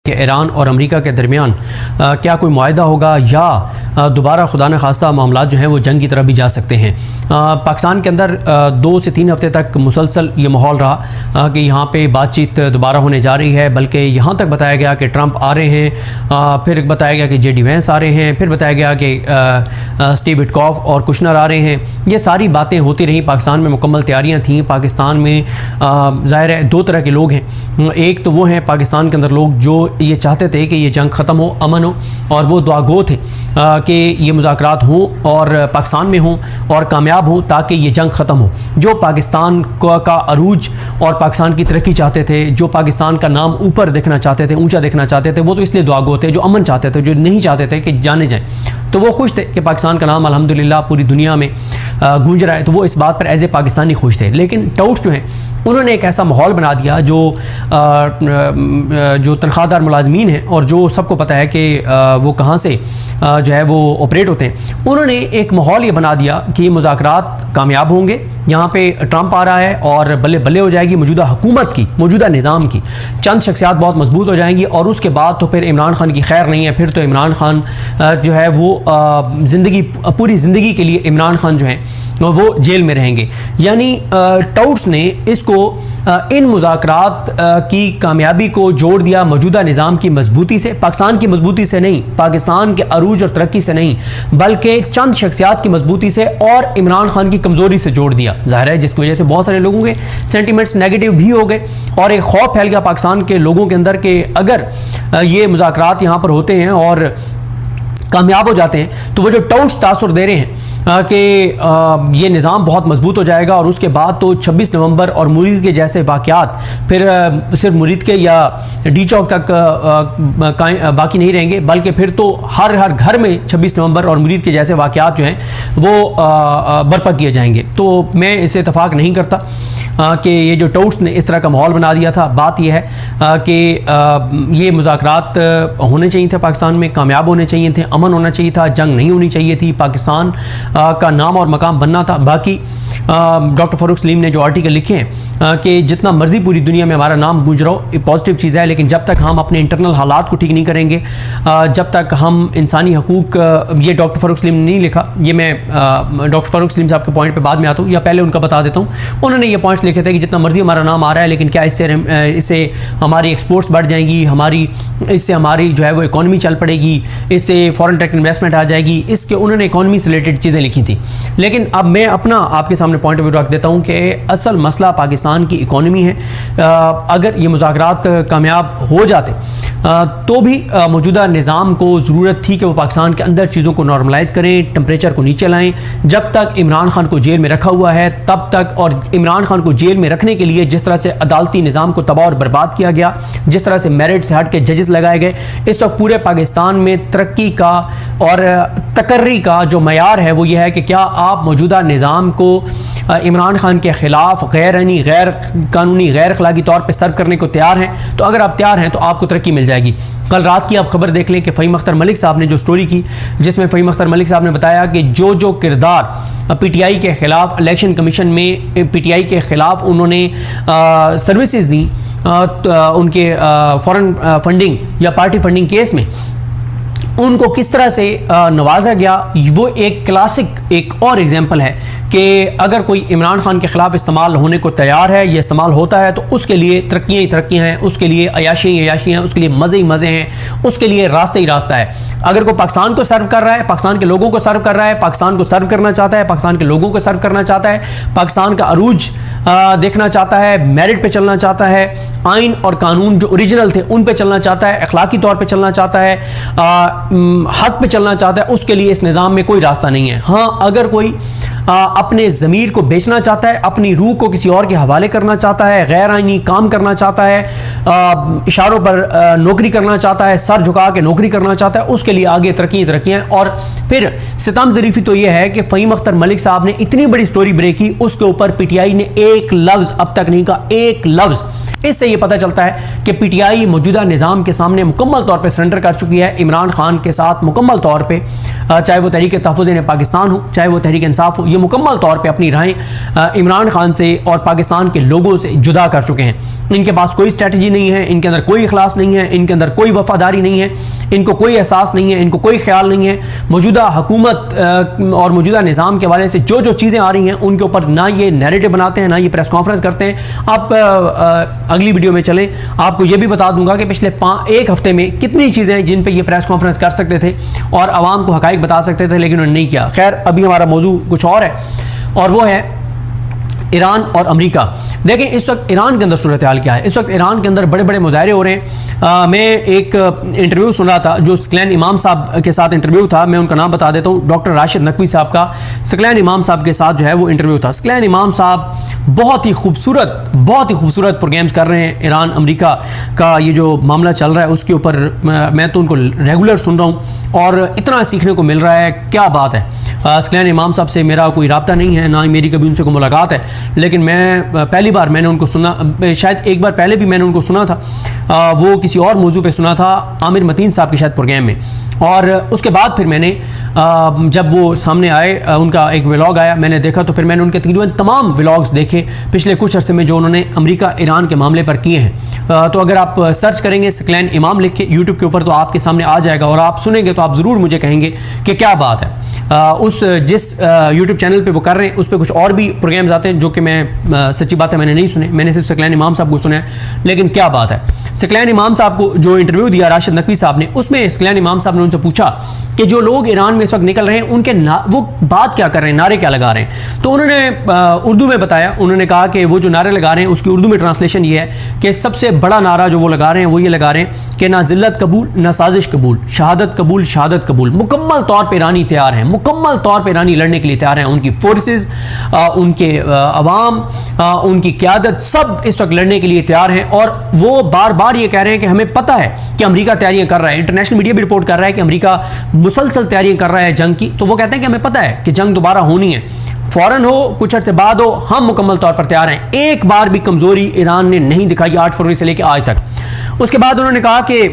कि ईरान और अमेरिका के दरमियान क्या कोई मुआहदा होगा या दोबारा खुदा न खास्ता मामला जो हैं वो जंग की तरफ भी जा सकते हैं। पाकिस्तान के अंदर 2 से 3 हफ्ते तक मुसलसल ये माहौल रहा कि यहाँ पे बातचीत दोबारा होने जा रही है, बल्कि यहाँ तक बताया गया कि ट्रंप आ रहे हैं, फिर बताया गया कि JD वैंस आ रहे हैं, फिर बताया गया कि स्टीव विटकॉफ और कुशनर आ रहे हैं। ये सारी बातें होती रहीं, पाकिस्तान में मुकम्मल तैयारियाँ थीं। पाकिस्तान में ज़ाहिर है 2 तरह के लोग हैं। एक तो वो हैं पाकिस्तान के अंदर लोग जो ये चाहते थे कि ये जंग ख़त्म हो, अमन हो, और वो दुआगो थे कि ये मुज़ाकरात हों और पाकिस्तान में हों और कामयाब हों ताकि ये जंग ख़त्म हो। जो पाकिस्तान का अरूज और पाकिस्तान की तरक्की चाहते थे, जो पाकिस्तान का नाम ऊपर देखना चाहते थे, ऊंचा देखना चाहते थे, वो तो इसलिए दुआगो थे। जो अमन चाहते थे, जो नहीं चाहते थे कि जाने जाएँ, तो वो खुश थे कि पाकिस्तान का नाम अल्हम्दुलिल्लाह पूरी दुनिया में गूंज रहा है, तो वो इस बात पर एज ए पाकिस्तानी खुश थे। लेकिन टाउट्स जो हैं उन्होंने एक ऐसा माहौल बना दिया जो तनख्वाहदार मुलाजमीन हैं और जो सबको पता है कि वो कहाँ से जो है वो ऑपरेट होते हैं, उन्होंने एक माहौल ये बना दिया कि ये मुज़ाकरात कामयाब होंगे। यहाँ पे ट्रंप आ रहा है और बल्ले बल्ले हो जाएगी मौजूदा हुकूमत की, मौजूदा निज़ाम की। चंद शख्सियात बहुत मजबूत हो जाएंगी और उसके बाद तो फिर इमरान खान की खैर नहीं है। फिर तो इमरान खान जो है वो पूरी ज़िंदगी के लिए इमरान खान जो है वो जेल में रहेंगे। यानी टाउट्स ने इसको इन मुज़ाकरात की कामयाबी को जोड़ दिया मौजूदा निज़ाम की मजबूती से, पाकिस्तान की मजबूती से नहीं, पाकिस्तान के अरूज और तरक्की से नहीं, बल्कि चंद शख्सियात की मजबूती से और इमरान खान की कमज़ोरी से जोड़ दिया। ज़ाहिर है जिसकी वजह से बहुत सारे लोगों के सेंटिमेंट्स नेगेटिव भी हो गए और एक खौफ फैल गया पाकिस्तान के लोगों के अंदर कि अगर ये मुज़ाकरात यहाँ पर होते हैं और कामयाब हो जाते हैं तो वो जो टाउट्स तासुर दे रहे हैं कि ये निज़ाम बहुत मजबूत हो जाएगा और उसके बाद तो 26 नवंबर और मुरीद के जैसे वाक़यात फिर सिर्फ मुरीद के या डी चौक तक बाकी नहीं रहेंगे, बल्कि फिर तो हर घर में 26 नवंबर और मुरीद के जैसे वाक़यात जो हैं वो बर्पा किए जाएंगे। तो मैं इससे इत्तफाक नहीं करता कि ये जो टाउट्स ने इस तरह का माहौल बना दिया था। बात यह है कि ये मुज़ाकरात होने चाहिए थे, पाकिस्तान में कामयाब होने चाहिए थे, अमन होना चाहिए था, जंग नहीं होनी चाहिए थी, पाकिस्तान का नाम और मकाम बनना था। बाकी डॉक्टर फ़ारूक सलीम ने जो आर्टिकल लिखे हैं कि जितना मर्जी पूरी दुनिया में हमारा नाम गूंज रहा हो, पॉजिटिव चीज़ है, लेकिन जब तक हम अपने इंटरनल हालात को ठीक नहीं करेंगे, जब तक हम इंसानी हकूक़, ये डॉक्टर फ़ारूक सलीम ने नहीं लिखा, ये मैं डॉक्टर फ़ारूक सलीम साहब के पॉइंट पे बाद में आता हूँ या पहले उनका बता देता हूँ। उन्होंने ये पॉइंट्स लिखे थे कि जितना मर्जी हमारा नाम आ रहा है, लेकिन क्या इससे हमारी एक्सपोर्ट्स बढ़ जाएंगी, इससे हमारी जो है वो इकॉनमी चल पड़ेगी, इससे फॉरेन डायरेक्ट इन्वेस्टमेंट आ जाएगी, इसके उन्होंने इकॉनमी से रिलेटेड चीज़ें लिखी थी। लेकिन अब मैं अपना आपके सामने पॉइंट ऑफ व्यू रख देता हूँ कि असल मसला पाकिस्तान की इकॉनमी है। अगर ये मुज़ाकरात कामयाब हो जाते तो भी मौजूदा निज़ाम को ज़रूरत थी कि वो पाकिस्तान के अंदर चीज़ों को नॉर्मलाइज़ करें, टेम्परेचर को नीचे लाएं। जब तक इमरान खान को जेल में रखा हुआ है तब तक, और इमरान खान को जेल में रखने के लिए जिस तरह से अदालती निज़ाम को तबाह और बर्बाद किया गया, जिस तरह से मेरिट से हट के जजेस लगाए गए, इस वक्त पूरे पाकिस्तान में तरक्की का और तकर्री का जो मयार है वो ये है कि क्या आप मौजूदा निज़ाम को इमरान खान के ख़िलाफ़ गैर आईनी, गैर कानूनी, गैर अखलाकी तौर पर सर्व करने को तैयार हैं। तो अगर आप तैयार हैं तो आपको तरक्की मिल जाएगी। कल रात की आप खबर देख लें कि फ़हीम अख्तर मलिक साहब ने जो स्टोरी की, जिसमें फ़हीम अख्तर मलिक साहब ने बताया कि जो किरदार PTI के ख़िलाफ़ इलेक्शन कमीशन में PTI के ख़िलाफ़ उन्होंने सर्विसेज दी उनके फॉरेन फंडिंग या पार्टी फंडिंग केस में, उनको किस तरह से नवाजा गया, वो एक क्लासिक एक और एग्जाम्पल है कि अगर कोई इमरान खान के ख़िलाफ़ इस्तेमाल होने को तैयार है, ये इस्तेमाल होता है, तो उसके लिए तरक्कियाँ ही तरक्कियाँ हैं, उसके लिए अयाशी ही अयाशी हैं, उसके लिए मज़े ही मज़े हैं, उसके लिए रास्ता ही रास्ता है। अगर कोई पाकिस्तान को सर्व कर रहा है, पाकिस्तान के लोगों को सर्व कर रहा है, पाकिस्तान को सर्व करना चाहता है, पाकिस्तान के लोगों को सर्व करना चाहता है, पाकिस्तान का अरूज देखना चाहता है, मेरिट पे चलना चाहता है, आइन और कानून जो ओरिजिनल थे उन पे चलना चाहता है, अखलाकी तौर पे चलना चाहता है, हक पे चलना चाहता है, उसके लिए इस निज़ाम में कोई रास्ता नहीं है। हाँ, अगर कोई अपने ज़मीर को बेचना चाहता है, अपनी रूह को किसी और के हवाले करना चाहता है, गैर आइनी काम करना चाहता है, इशारों पर नौकरी करना चाहता है, सर झुका के नौकरी करना चाहता है, उसके लिए आगे तरक्कियाँ। और फिर सितम ज़रीफ़ी तो यह है कि फ़हीम अख्तर मलिक साहब ने इतनी बड़ी स्टोरी ब्रेक की, उसके ऊपर PTI ने एक लफ्ज़ अब तक नहीं कहा, एक लफ्ज़ इससे ये पता चलता है कि पीटीआई मौजूदा निज़ाम के सामने मुकम्मल तौर पर सरेंडर कर चुकी है, इमरान खान के साथ मुकम्मल तौर पे, चाहे वो तहरीक तहफ़्फ़ुज़ पाकिस्तान हो, चाहे वो तहरीक इंसाफ हो, ये मुकम्मल तौर पे अपनी राहें इमरान खान से और पाकिस्तान के लोगों से जुदा कर चुके हैं। इनके पास कोई स्ट्रैटेजी नहीं है, इनके अंदर कोई इखलास नहीं है, इनके अंदर कोई वफादारी नहीं है, इनको कोई एहसास नहीं है, इनको कोई ख्याल नहीं है। मौजूदा हुकूमत और मौजूदा निज़ाम के हवाले से जो जो चीज़ें आ रही हैं उनके ऊपर ना ये नैरेटिव बनाते हैं, ना ये प्रेस कॉन्फ्रेंस करते हैं। आप अगली वीडियो में चलें, आपको ये भी बता दूंगा कि पिछले एक हफ्ते में कितनी चीज़ें हैं जिन पे ये प्रेस कॉन्फ्रेंस कर सकते थे और आवाम को हकाइक बता सकते थे, लेकिन उन्होंने नहीं किया। खैर, अभी हमारा मौजू कुछ और है, और वो है ईरान और अमेरिका। देखें इस वक्त ईरान के अंदर सूरत हाल क्या है। इस वक्त ईरान के अंदर बड़े बड़े मुजाहरे हो रहे हैं। मैं एक इंटरव्यू सुन रहा था, जो सकलैन इमाम साहब के साथ इंटरव्यू था, मैं उनका नाम बता देता हूँ, डॉक्टर राशिद नकवी साहब का सकलैन इमाम साहब के साथ जो है वो इंटरव्यू था। सकलैन इमाम साहब बहुत ही खूबसूरत प्रोग्राम्स कर रहे हैं। ईरान अमेरिका का ये जो मामला चल रहा है उसके ऊपर मैं तो उनको रेगुलर सुन रहा हूँ और इतना सीखने को मिल रहा है, क्या बात है। सकलैन इमाम साहब से मेरा कोई राब्ता नहीं है, ना ही मेरी कभी उनसे कोई मुलाकात है, लेकिन मैं पहली बार मैंने उनको सुना, शायद एक बार पहले भी मैंने उनको सुना था, वो किसी और मौजू पे सुना था, आमिर मतीन साहब के शायद प्रोग्राम में। और उसके बाद फिर मैंने जब वो सामने आए, उनका एक व्लॉग आया, मैंने देखा, तो फिर मैंने उनके तकरीबन तमाम व्लॉग्स देखे पिछले कुछ अर्से में जो उन्होंने अमेरिका ईरान के मामले पर किए हैं। तो अगर आप सर्च करेंगे सकलैन इमाम लिख के यूट्यूब के ऊपर, तो आपके सामने आ जाएगा और आप सुनेंगे तो आप ज़रूर मुझे कहेंगे कि क्या बात है। उस जिस यूट्यूब चैनल पर वो कर रहे हैं उस पर कुछ और भी प्रोग्राम्स आते हैं जो कि मैं सच्ची बात है मैंने नहीं सुने, मैंने सिर्फ सकलैन इमाम साहब को सुना है, लेकिन क्या बात है। सकलैन इमाम साहब को जो इंटरव्यू दिया राशिद नकवी साहब ने, उसमें सकलैन इमाम साहब ने उनसे पूछा कि जो लोग ईरान में इस वक्त निकल रहे हैं उनके वो बात क्या कर रहे हैं, नारे क्या लगा रहे हैं। तो उन्होंने उर्दू में बताया, उन्होंने कहा कि वो जो नारे लगा रहे हैं उसकी उर्दू में ट्रांसलेशन ये है कि सबसे बड़ा नारा जो वो लगा रहे हैं वो ये लगा रहे हैं कि ना जिल्लत कबूल ना साजिश कबूल, शहादत कबूल शहादत कबूल। मुकम्मल तौर पर ईरानी तैयार हैं, मुकम्मल तौर पर ईरानी लड़ने के लिए तैयार हैं। उनकी फोर्सेज, उनके अवाम, उनकी क़यादत सब इस वक्त लड़ने के लिए तैयार हैं। और वो बार बार ये कह रहे हैं कि हमें पता है कि अमेरिका तैयारियां कर रहा है, इंटरनेशनल मीडिया भी रिपोर्ट कर रहा है कि अमेरिका मुसलसल तैयारियां कर रहा है जंग की। तो वो कहते हैं कि हमें पता है कि जंग दोबारा होनी है, फौरन हो, कुछ अर्से बाद हो, हम मुकम्मल तौर पर तैयार हैं। एक बार भी कमजोरी ईरान ने नहीं दिखाई 8 फरवरी से लेकर आज तक। उसके बाद उन्होंने कहा कि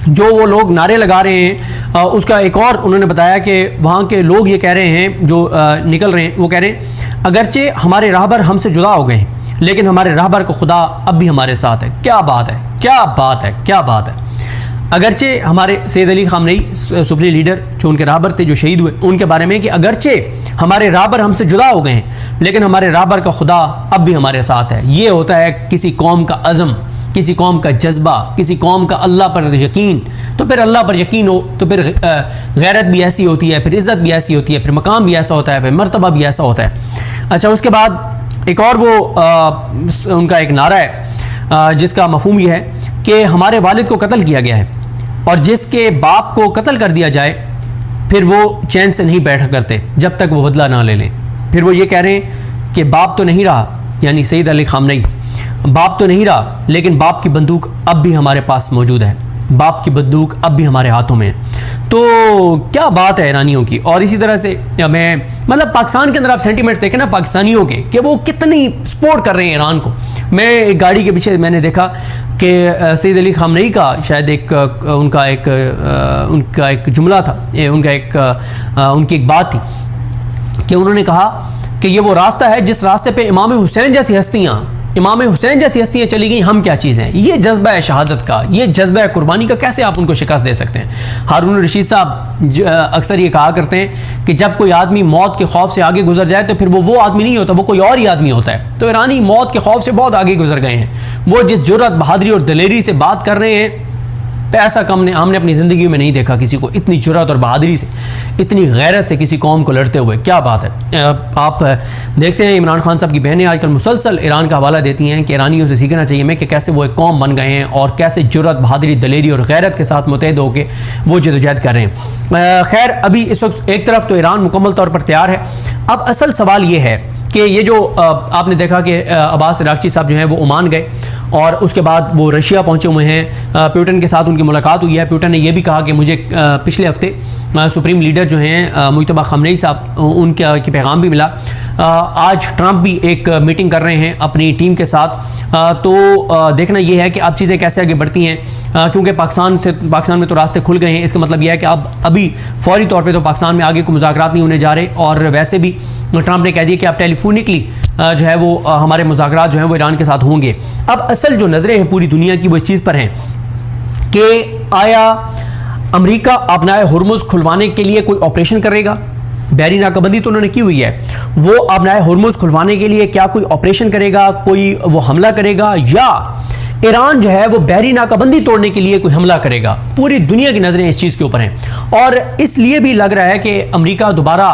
जो वो लोग नारे लगा रहे हैं, उसका एक और उन्होंने बताया कि वहाँ के लोग ये कह रहे हैं जो निकल रहे हैं, वो कह रहे हैं अगरचे हमारे राहबर हमसे जुदा हो गए हैं, लेकिन हमारे राहबर को खुदा अब भी हमारे साथ है। क्या बात है, क्या बात है, क्या बात है। अगरचे हमारे Syed Ali Khamenei supreme leader जो उनके राहबर थे जो शहीद हुए, उनके बारे में कि अगरचे हमारे राहबर हमसे जुदा हो गए हैं, लेकिन हमारे राहबर का खुदा अब भी हमारे साथ है। ये होता है किसी कौम का अज़म, किसी कौम का जज्बा, किसी कौम का अल्लाह पर यकीन। तो फिर अल्लाह पर यकीन हो तो फिर गैरत भी ऐसी होती है, फिर इज़्ज़त भी ऐसी होती है, फिर मकाम भी ऐसा होता है, फिर मर्तबा भी ऐसा होता है। अच्छा, उसके बाद एक और वो उनका एक नारा है जिसका मफहूम यह है कि हमारे वालिद को कत्ल किया गया है और जिसके बाप को कत्ल कर दिया जाए फिर वो चैन से नहीं बैठा करते जब तक वो बदला ना ले लें। फिर वो ये कह रहे हैं कि बाप तो नहीं रहा, यानी सैयद अली खामनेई, बाप तो नहीं रहा, लेकिन बाप की बंदूक अब भी हमारे पास मौजूद है, बाप की बंदूक अब भी हमारे हाथों में है। तो क्या बात है ईरानियों की। और इसी तरह से मैं मतलब पाकिस्तान के अंदर आप सेंटीमेंट्स देखें ना पाकिस्तानियों के, कि वो कितनी सपोर्ट कर रहे हैं ईरान को। मैं एक गाड़ी के पीछे मैंने देखा कि सैयद अली खामनेई का शायद उनका एक जुमला था, उनकी एक बात थी कि उन्होंने कहा कि ये वो रास्ता है जिस रास्ते पे इमाम हुसैन जैसी हस्तियाँ चली गई, हम क्या चीज़ हैं। ये जज्बा है शहादत का, ये जज्बा है कुर्बानी का, कैसे आप उनको शिकस्त दे सकते हैं। हारून रशीद साहब अक्सर ये कहा करते हैं कि जब कोई आदमी मौत के खौफ से आगे गुजर जाए तो फिर वो आदमी नहीं होता, वो कोई और ही आदमी होता है। तो ईरानी मौत के खौफ से बहुत आगे गुजर गए हैं। वो जिस जुर्रत, बहादुरी और दलेरी से बात कर रहे हैं, ऐसा हमने अपनी ज़िंदगी में नहीं देखा किसी को इतनी जुर्रत और बहादुरी से, इतनी गैरत से किसी कौम को लड़ते हुए। क्या बात है। आप देखते हैं इमरान खान साहब की बहनें आजकल मुसलसल ईरान का हवाला देती हैं कि ईरानियों से सीखना चाहिए हमें कि कैसे वो एक कौम बन गए हैं और कैसे जुर्रत, बहादुरी, दलेरी और गैरत के साथ मुतहद होकर वो जदोजहद कर रहे हैं। खैर, अभी इस वक्त एक तरफ तो ईरान मुकम्मल तौर पर तैयार है। अब असल सवाल ये है कि ये जो आपने देखा कि अब्बास इराक़ची साहब जो हैं वो ओमान गए और उसके बाद वो रशिया पहुंचे हुए हैं। पुतिन के साथ उनकी मुलाकात हुई है। पुतिन ने यह भी कहा कि मुझे पिछले हफ्ते सुप्रीम लीडर जो हैं मुज्तबा खमनेई साहब, उनका की पैगाम भी मिला। आज ट्रंप भी एक मीटिंग कर रहे हैं अपनी टीम के साथ। तो देखना यह है कि अब चीज़ें कैसे आगे बढ़ती हैं, क्योंकि पाकिस्तान में तो रास्ते खुल गए हैं। इसका मतलब यह है कि अब अभी फौरी तौर पे तो पाकिस्तान में आगे कोई मुज़ाकरात नहीं होने जा रहे, और वैसे भी ट्रंप ने कह दिया कि अब टेलीफोनिकली जो है वो हमारे मुज़ाकरात जो हैं वो ईरान के साथ होंगे। अब असल जो नज़रें हैं पूरी दुनिया की वो इस चीज़ पर हैं कि आया अमेरिका अपना हुर्मुज़ खुलवाने के लिए कोई ऑपरेशन करेगा। बहरी नाकाबंदी तो उन्होंने की हुई है, वो अपना हुर्मुज़ खुलवाने के लिए क्या कोई ऑपरेशन करेगा, कोई वो हमला करेगा, या ईरान जो है वो बहरी नाकाबंदी तोड़ने के लिए कोई हमला करेगा। पूरी दुनिया की नज़रें इस चीज़ के ऊपर हैं, और इसलिए भी लग रहा है कि अमेरिका दोबारा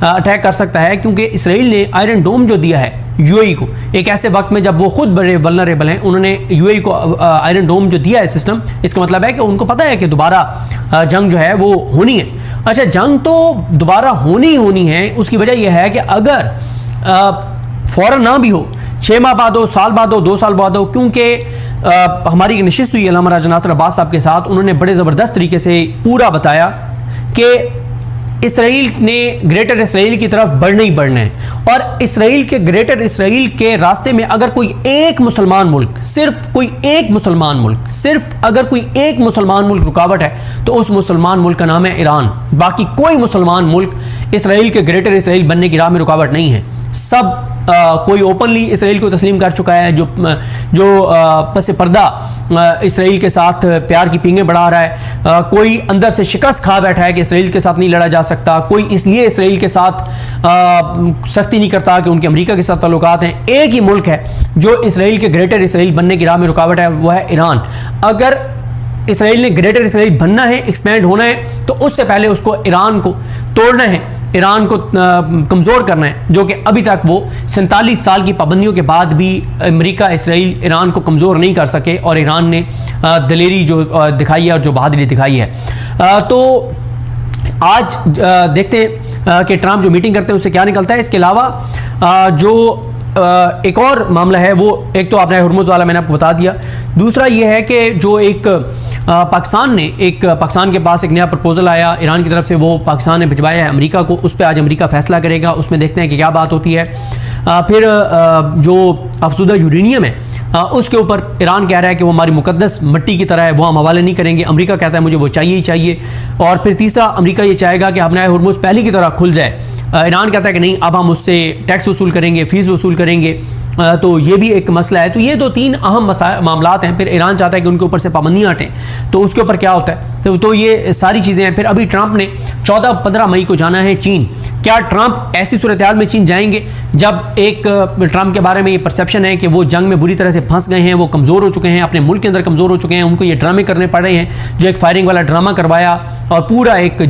अटैक कर सकता है, क्योंकि इसराइल ने आयरन डोम जो दिया है यूएई को, एक ऐसे वक्त में जब वो खुद बड़े वल्नरेबल हैं, उन्होंने यूएई को आयरन डोम जो दिया है सिस्टम, इसका मतलब है कि उनको पता है कि दोबारा जंग जो है वो होनी है। अच्छा, जंग तो दोबारा होनी है, उसकी वजह यह है कि अगर फौरन ना भी हो, 6 माह बाद हो, साल बाद हो, 2 साल बाद हो, क्योंकि हमारी एक नशिस्त हुई अल्लामा राजा नासिर अब्बास साहब के साथ, उन्होंने बड़े ज़बरदस्त तरीके से पूरा बताया कि इसराइल ने ग्रेटर इसराइल की तरफ बढ़ना ही बढ़ना है, और इसराइल के ग्रेटर इसराइल के रास्ते में अगर कोई एक मुसलमान मुल्क, सिर्फ कोई एक मुसलमान मुल्क, सिर्फ अगर कोई एक मुसलमान मुल्क रुकावट है, तो उस मुसलमान मुल्क का नाम है ईरान। बाकी कोई मुसलमान मुल्क इसराइल के ग्रेटर इसराइल बनने की राह में रुकावट नहीं है। सब कोई ओपनली इसराइल को तस्लीम कर चुका है, जो पस पर्दा इसराइल के साथ प्यार की पींगे बढ़ा रहा है। कोई अंदर से शिकस्त खा बैठा है कि इसराइल के साथ नहीं लड़ा जा सकता। कोई इसलिए इसराइल के साथ सख्ती नहीं करता कि उनके अमेरिका के साथ ताल्लुकात हैं। एक ही मुल्क है जो इसराइल के ग्रेटर इसराइल बनने की राह में रुकावट है, वह है ईरान। अगर इसराइल ने ग्रेटर इसराइल बनना है, एक्सपैंड होना है, तो उससे पहले उसको ईरान को तोड़ना है, ईरान को कमज़ोर करना है, जो कि अभी तक वो 47 साल की पाबंदियों के बाद भी अमेरिका इसराइल ईरान को कमज़ोर नहीं कर सके, और ईरान ने दलेरी जो दिखाई है और जो बहादुरी दिखाई है। तो आज देखते हैं कि ट्रंप जो मीटिंग करते हैं उससे क्या निकलता है। इसके अलावा जो एक और मामला है, वो एक तो आपने हुर्मुज़ वाला मैंने आपको बता दिया। दूसरा ये है कि जो एक पाकिस्तान के पास एक नया प्रपोजल आया ईरान की तरफ से, वो पाकिस्तान ने भिजवाया है अमेरिका को। उस पर आज अमेरिका फैसला करेगा, उसमें देखते हैं कि क्या बात होती है। फिर जो अफसुदा यूरेनियम है, उसके ऊपर ईरान कह रहा है कि वो हमारी मुकद्दस मिट्टी की तरह है, वो हम हवाले नहीं करेंगे। अमेरिका कहता है मुझे वो चाहिए ही चाहिए। और फिर तीसरा, अमेरिका ये चाहेगा कि अपना हुर्मुज़ पहले की तरह खुल जाए। ईरान कहता है कि नहीं, अब हम उससे टैक्स वसूल करेंगे, फीस वसूल करेंगे। तो ये भी एक मसला है। तो ये 2-3 अहम मामलात हैं। फिर ईरान चाहता है कि उनके ऊपर से पाबंदियाँ हटें, तो उसके ऊपर क्या होता है। तो ये सारी चीज़ें हैं। फिर अभी ट्रंप ने 14-15 मई को जाना है चीन। क्या ट्रंप ऐसी सूरत हाल में चीन जाएंगे जब एक ट्रंप के बारे में ये परसेप्शन है कि वो जंग में बुरी तरह से फंस गए हैं, वो कमज़ोर हो चुके हैं, अपने मुल्क के अंदर कमज़ोर हो चुके हैं, उनको ये ड्रामे करने पड़ रहे हैं, जो एक फायरिंग वाला ड्रामा करवाया और पूरा एक